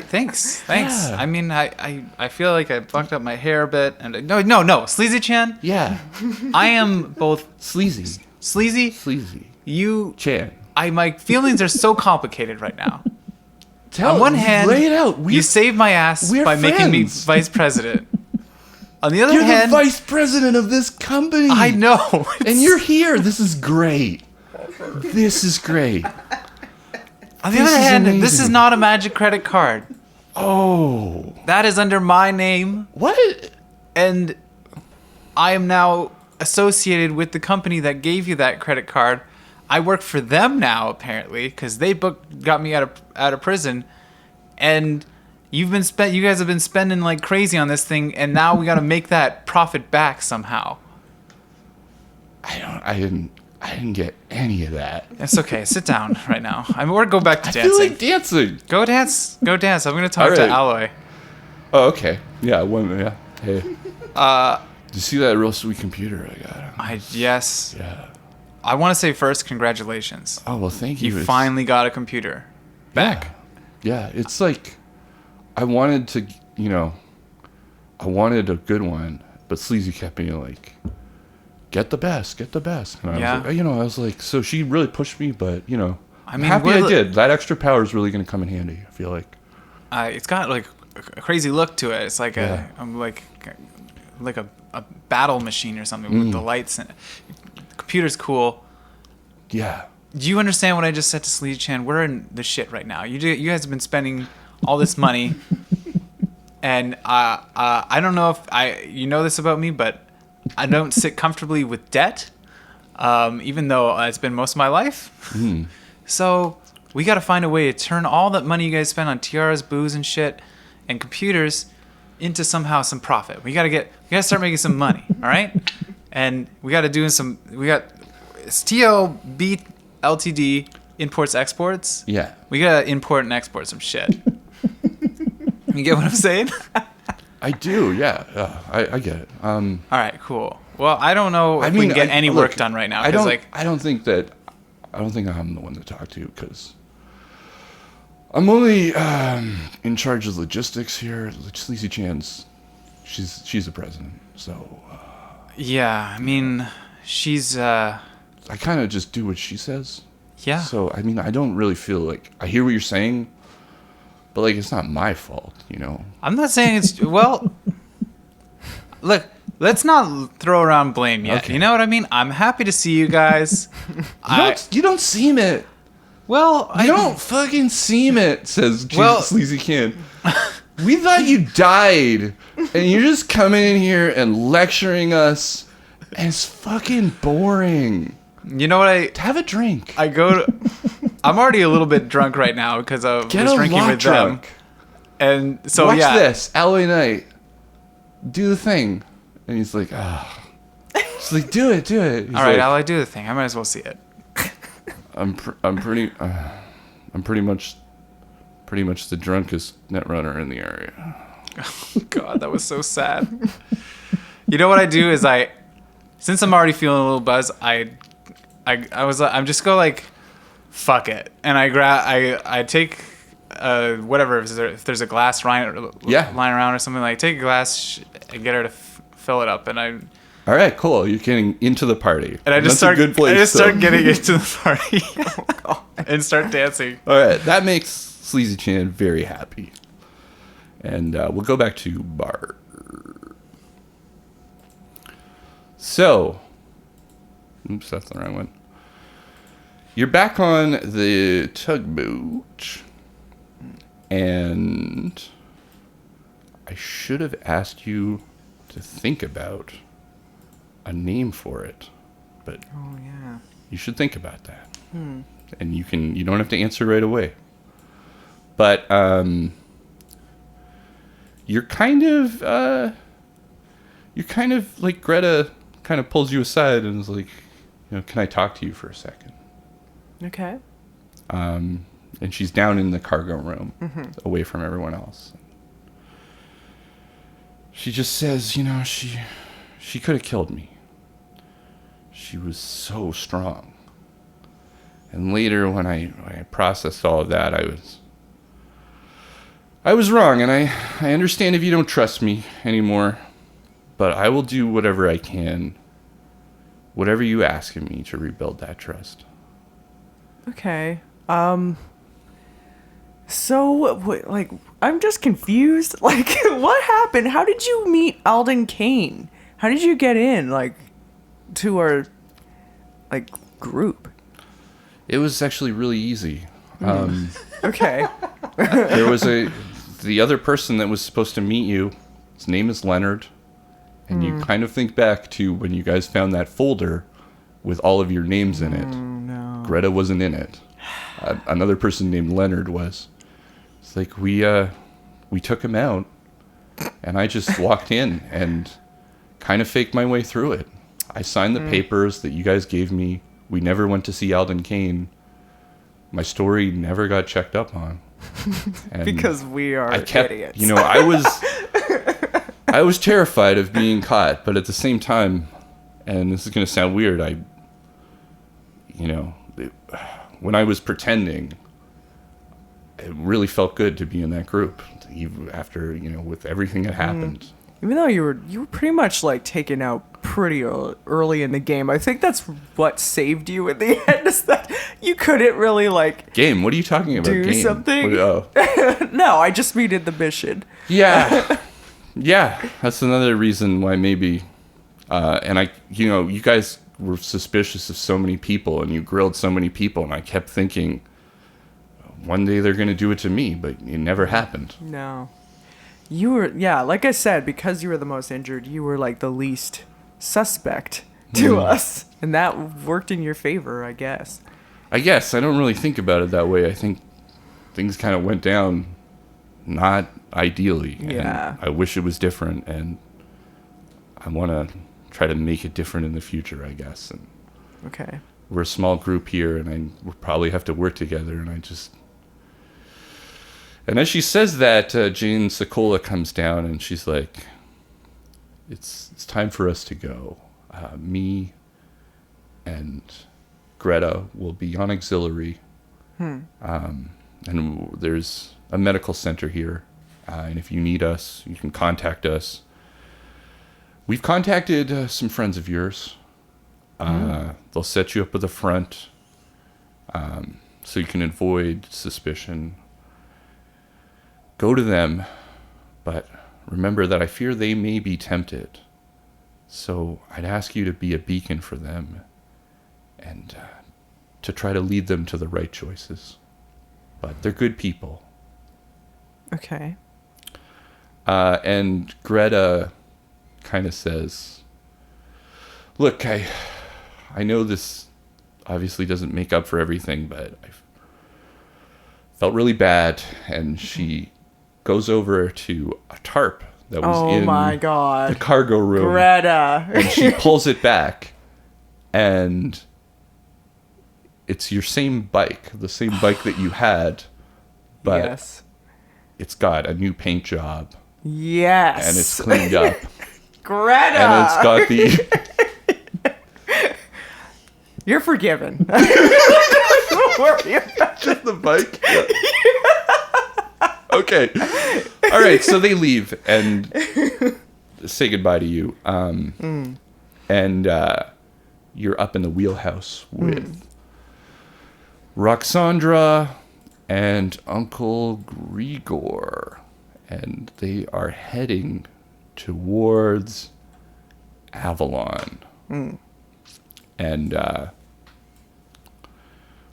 Thanks. Yeah. I mean, I feel like I fucked up my hair a bit, and no, Sleazy Chan. Yeah. I am both Sleazy. sleazy. Sleazy. You, Chan. my feelings are so complicated right now. Tell On one hand, lay it out. you saved my ass we're by making me friends. vice president. On the other You're hand, the vice president of this company. I know, And you're here. This is great. This is great. on the this other is hand, this amazing. is not a magic credit card. Oh. That is under my name, What? and I am now associated with the company that gave you that credit card. I work for them now, apparently, because they got me out of prison, and you guys have been spending like crazy on this thing, and now we got to make that profit back somehow. I didn't get any of that. It's okay. Sit down right now. Or go back to I dancing. feel like dancing. Go dance. Go dance. I'm gonna talk All to right. Alloy. Oh, okay. Yeah, yeah. Hey. Did you see that real sweet computer I got? Yes. Yeah. I want to say first, congratulations. Oh, well, thank you. You It's- finally got a computer back. Yeah, it's like I wanted a good one, but Sleazy kept being like, get the best. And I was like, so she really pushed me, but I'm happy I did. That extra power is really going to come in handy, I feel like. It's got like a crazy look to it. It's like I'm like a battle machine or something with the lights and the computer's cool. Yeah. Do you understand what I just said to Sleazy Chan? We're in the shit right now. You guys have been spending all this money, and I don't know if you know this about me, but I don't sit comfortably with debt, even though it's been most of my life. So we got to find a way to turn all that money you guys spend on tiaras, booze, and shit, and computers into somehow some profit. We gotta start making some money, all right? And we got to do some. We got TOB Ltd. Imports exports. Yeah. We gotta import and export some shit. You get what I'm saying? I do, yeah. I get it. All right, cool. Well, I don't know if we can get any work done right now. I 'cause, don't think I'm the one to talk to because I'm only in charge of logistics here. Sleazy Chan's, she's the president, so yeah, I mean, she's I kind of just do what she says. yeah. So I mean, I don't really feel like I hear what you're saying, but like it's not my fault, I'm not saying it's well. Look, let's not throw around blame yet. Okay. You know what I mean? I'm happy to see you guys. You don't seem it. Well, You don't fucking seem it, says Well- Sleazy Can. We thought you died, and you're just coming in here and lecturing us, and it's fucking boring. You know what To have a drink. I'm already a little bit drunk right now because of Get was a drinking lot with drunk. them. And so Watch yeah. this. Alloy Knight. Do the thing. And he's like, ah. She's like, do it. He's All right, like, I'll do the thing. I might as well see it. I'm pretty much the drunkest netrunner in the area. God, that was so sad. You know what I do is since I'm already feeling a little buzz, I'm just go like, fuck it, and I take whatever if there's a glass lying around or something, like take a glass and get her to fill it up, and All right, cool. You're getting into the party. and I just That's a good place. start getting into the party and start dancing. All right, that makes Sleazy Chan very happy. And we'll go back to Barb. So, oops, that's the wrong one. You're back on the tugboat, and I should have asked you to think about a name for it, but Oh yeah. you should think about that. And you don't have to answer right away. But you're kind of like Greta kind of pulls you aside and is like, can I talk to you for a second? Okay. And she's down in the cargo room, away from everyone else. She just says, she could have killed me. She was so strong. And later, when I processed all of that, I was wrong, and I understand if you don't trust me anymore, but I will do whatever I can, whatever you ask of me to rebuild that trust. Okay. So, I'm just confused. Like, what happened? How did you meet Alden Kane? How did you get in, to our, group? It was actually really easy. Okay. There was the other person that was supposed to meet you. His name is Leonard. And you kind of think back to when you guys found that folder with all of your names in it. No. Greta wasn't in it. Another person named Leonard was. It's like we took him out, and I just walked in and kind of faked my way through it. I signed the papers that you guys gave me. We never went to see Alden Kane. My story never got checked up on. And Because we are idiots. I was terrified of being caught, but at the same time, and this is going to sound weird, when I was pretending, it really felt good to be in that group, even after, with everything that happened. Even though you were pretty much taken out pretty early in the game, I think that's what saved you at the end, is that you couldn't really Game? What are you talking about? do Game? something. Oh. No, I just mean in the mission. Yeah. Yeah, that's another reason why maybe, and you guys were suspicious of so many people, and you grilled so many people, and I kept thinking, one day they're going to do it to me, but it never happened. No. You were, like I said, because you were the most injured, you were the least suspect to us, and that worked in your favor, I guess. I don't really think about it that way. I think things kind of went down not ideally. Yeah. And I wish it was different, and I want to try to make it different in the future, I guess. And Okay. we're a small group here, and we'll probably have to work together, and And as she says that, Jane Sokola comes down, and she's like, it's time for us to go. Me and Greta will be on auxiliary. And there's a medical center here. And if you need us, you can contact us. We've contacted some friends of yours. They'll set you up at the front so you can avoid suspicion. Go to them, but remember that I fear they may be tempted. So I'd ask you to be a beacon for them and to try to lead them to the right choices. But they're good people. Okay. And Greta kind of says, look, I know this obviously doesn't make up for everything, but I felt really bad. And she goes over to a tarp that was in my God. the cargo room. Greta. And she pulls it back, and it's your same bike, the same bike that you had, but Yes. it's got a new paint job, Yes. and it's cleaned up, Greta. and it's got the... You're forgiven. Don't worry about Just the bike? Yeah. Okay. All right, so they leave and say goodbye to you. And you're up in the wheelhouse with Roxandra and Uncle Grigor. And they are heading towards Avalon. And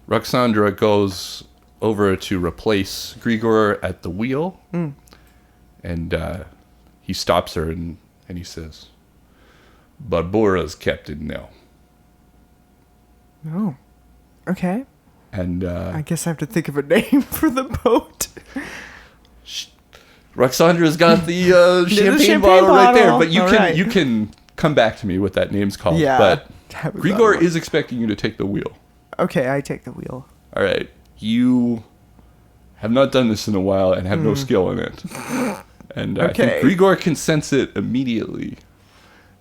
Roxandra goes over to replace Grigor at the wheel. And he stops her and he says, Barbara's captain now. Oh. Okay. And I guess I have to think of a name for the boat. Roxandra's got the champagne bottle right there, but you can come back to me what that name's called. Yeah. But Haven't thought Grigor about it. is expecting you to take the wheel. Okay, I take the wheel. All right. You have not done this in a while and have no skill in it. And I Okay. think Grigor can sense it immediately.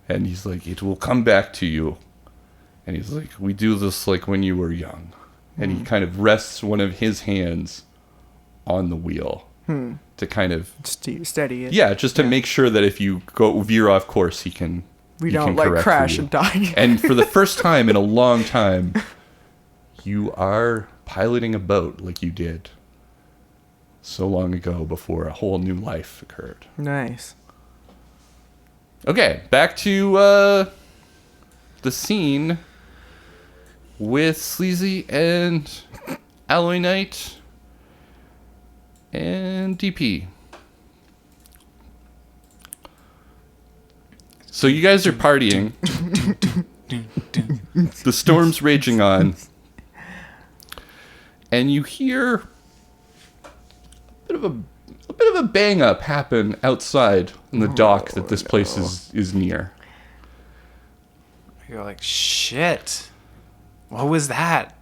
And he's like, it will come back to you. And he's like, we do this like when you were young. And he kind of rests one of his hands on the wheel to kind of... Steady it. Yeah, just to make sure that if you go veer off course, he can... We he don't can like correct crash you. and die. And for the first time in a long time, you are piloting a boat like you did so long ago before a whole new life occurred. Nice. Okay, back to the scene with Sleazy and Alloy Knight and DP. So you guys are partying. The storm's raging on. And you hear a bit of a bang up happen outside in the dock that this place is near. You're like, shit. What was that?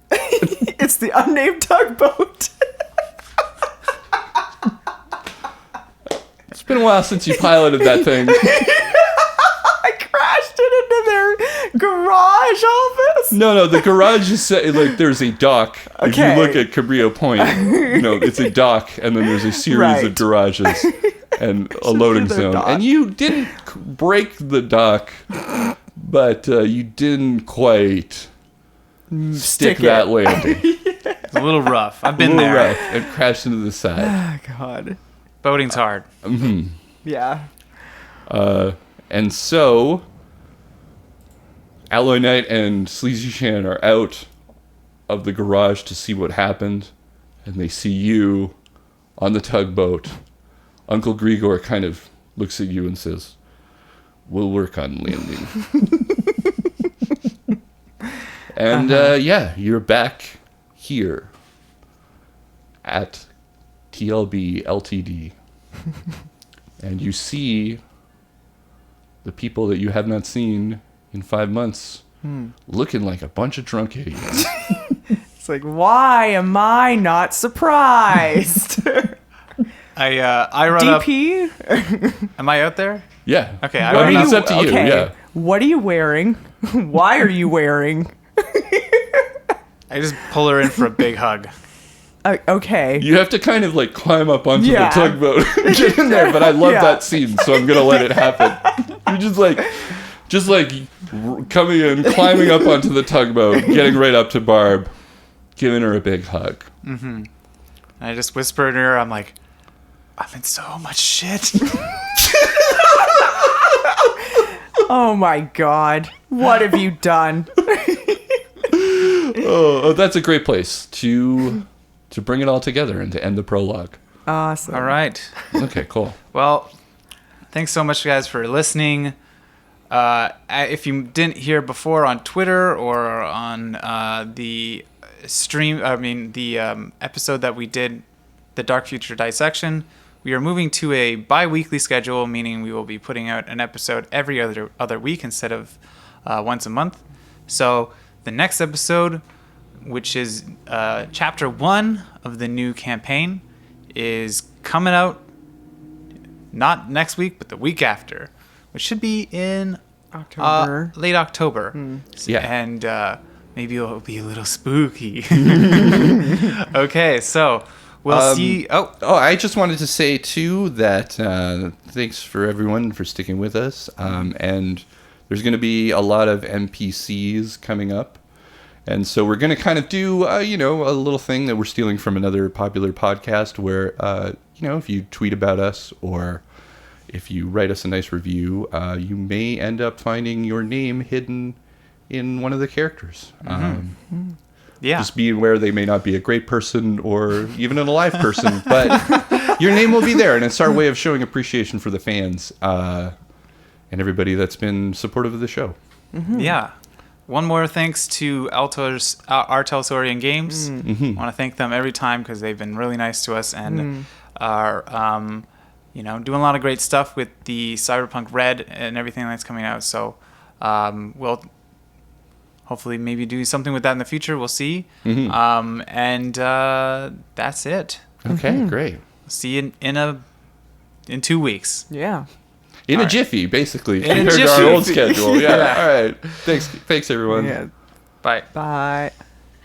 It's the unnamed tugboat. It's been a while since you piloted that thing. I crashed it into their garage office. No, the garage is set, like there's a dock. If Okay. you look at Cabrillo Point, it's a dock, and then there's a series of Right. garages and a loading their zone. dock. And you didn't break the dock, but you didn't quite stick Stick that it. landing. It's a little rough. I've A been little there. rough and crashed into the side. Oh, God. Boating's hard. Yeah. And so, Alloy Knight and Sleazy Shan are out of the garage to see what happened, and they see you on the tugboat. Uncle Grigor kind of looks at you and says, "We'll work on landing." And you're back here at TLB Ltd. And you see the people that you have not seen in 5 months looking like a bunch of drunk idiots. It's like, why am I not surprised? I run up. DP? Am I out there? Yeah. Okay, Well, I mean, it's up to you. Okay. Yeah. What are you wearing? Why are you wearing? I just pull her in for a big hug. Okay. You have to kind of like climb up onto Yeah. the tugboat and get in there, but I love Yeah. that scene, so I'm gonna let it happen. You're just like coming in, climbing up onto the tugboat, getting right up to Barb, giving her a big hug. And I just whisper in her ear, I'm like, I'm in so much shit. Oh my God. What have you done? Oh, that's a great place to bring it all together and to end the prologue. Awesome. All right. Okay, cool. Well, thanks so much, guys, for listening. if you didn't hear before on Twitter or on the episode that we did, the Dark Future Dissection, we are moving to a bi-weekly schedule, meaning we will be putting out an episode every other week instead of once a month. So the next episode, which is chapter 1 of the new campaign, is coming out not next week, but the week after, which should be in October. late October. Yeah. And maybe it'll be a little spooky. Okay, so we'll see. I just wanted to say too that thanks for everyone for sticking with us. And there's going to be a lot of NPCs coming up. And so we're going to kind of do, a little thing that we're stealing from another popular podcast where, if you tweet about us or if you write us a nice review, you may end up finding your name hidden in one of the characters. Yeah. Just be aware they may not be a great person or even an alive person, but your name will be there. And it's our way of showing appreciation for the fans and everybody that's been supportive of the show. Yeah. One more thanks to Artelsorian Games. I want to thank them every time because they've been really nice to us and are, doing a lot of great stuff with the Cyberpunk Red and everything that's coming out. So we'll hopefully maybe do something with that in the future. We'll see. And that's it. Okay, great. See you in 2 weeks. Yeah. In a jiffy, basically, In a compared to jiffy. our old schedule. Yeah. All right. Thanks, everyone. Yeah. Bye. Bye.